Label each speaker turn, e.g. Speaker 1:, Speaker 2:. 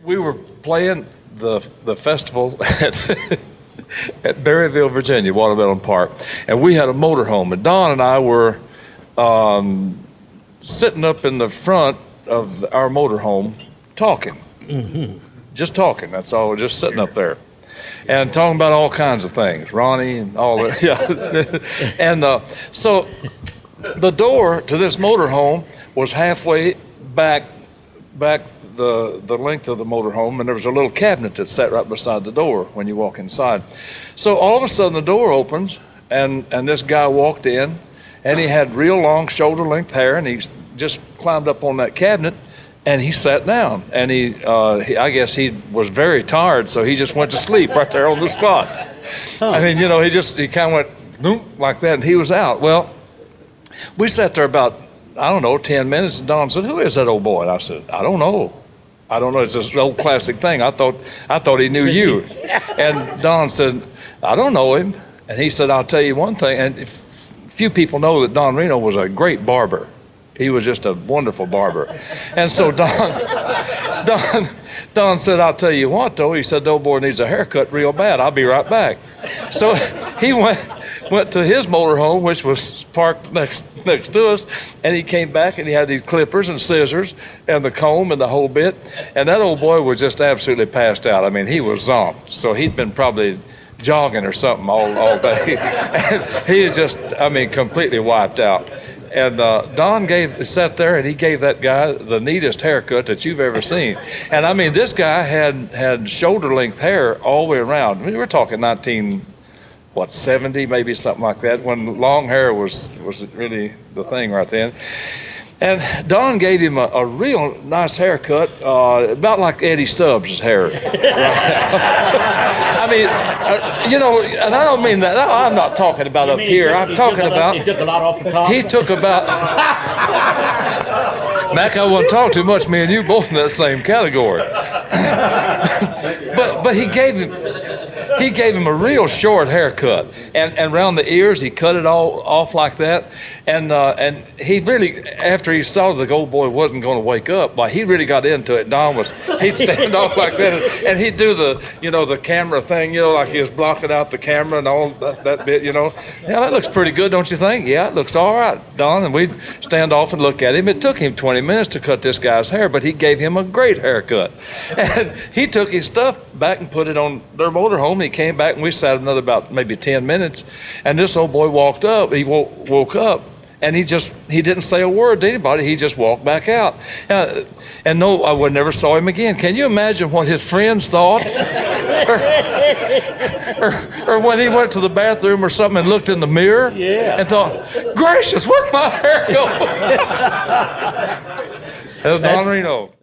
Speaker 1: we were playing the festival at Berryville, Virginia, Watermelon Park, and we had a motorhome. And Don and I were sitting up in the front of our motorhome talking. Just talking, that's all. We're just sitting up there and talking about all kinds of things, Ronnie and all that. Yeah. And so the door to this motorhome was halfway back the length of the motorhome, and there was a little cabinet that sat right beside the door when you walk inside. So all of a sudden the door opens, and this guy walked in, and he had real long shoulder-length hair, and he just climbed up on that cabinet, and he sat down. And I guess he was very tired, so he just went to sleep right there on the spot. I mean, he kind of went boom like that, and he was out. Well, we sat there about, I don't know, 10 minutes, and Don said, "Who is that old boy?" And I said, "I don't know. It's this old classic thing. I thought he knew you." And Don said, "I don't know him." And he said, "I'll tell you one thing." And few people know that Don Reno was a great barber. He was just a wonderful barber. And so Don said, "I'll tell you what, though." He said, "The old boy needs a haircut real bad. I'll be right back." So he went to his motorhome, which was parked next to us, and he came back, and he had these clippers and scissors and the comb and the whole bit. And that old boy was just absolutely passed out. I mean, he was zonked. So he'd been probably jogging or something all day. And he is just, completely wiped out. And Don sat there, and he gave that guy the neatest haircut that you've ever seen. And this guy had shoulder-length hair all the way around. We're talking 70, maybe something like that, when long hair was really the thing right then. And Don gave him a real nice haircut, about like Eddie Stubbs' hair. And I don't mean that. I'm not talking about up here. I'm talking about.
Speaker 2: He took a lot off the top.
Speaker 1: He took about. Mac, I won't talk too much. Me and you both in that same category. but he gave him a real short haircut, and around the ears he cut it all off like that, and he really, after he saw the old boy wasn't going to wake up, he really got into it. He'd stand off like that, and he'd do the camera thing, like he was blocking out the camera and all that bit, Yeah, that looks pretty good, don't you think? Yeah, it looks all right, Don. And we'd stand off and look at him. It took him 20 minutes to cut this guy's hair, but he gave him a great haircut, and he took his stuff back and put it on their motorhome. He came back, and we sat another about maybe 10 minutes, and this old boy walked up. He woke up, and he didn't say a word to anybody. He just walked back out. And no, I would never saw him again. Can you imagine what his friends thought? or when he went to the bathroom or something and looked in the mirror and thought, "Gracious, where'd my hair go?" That was Don Reno.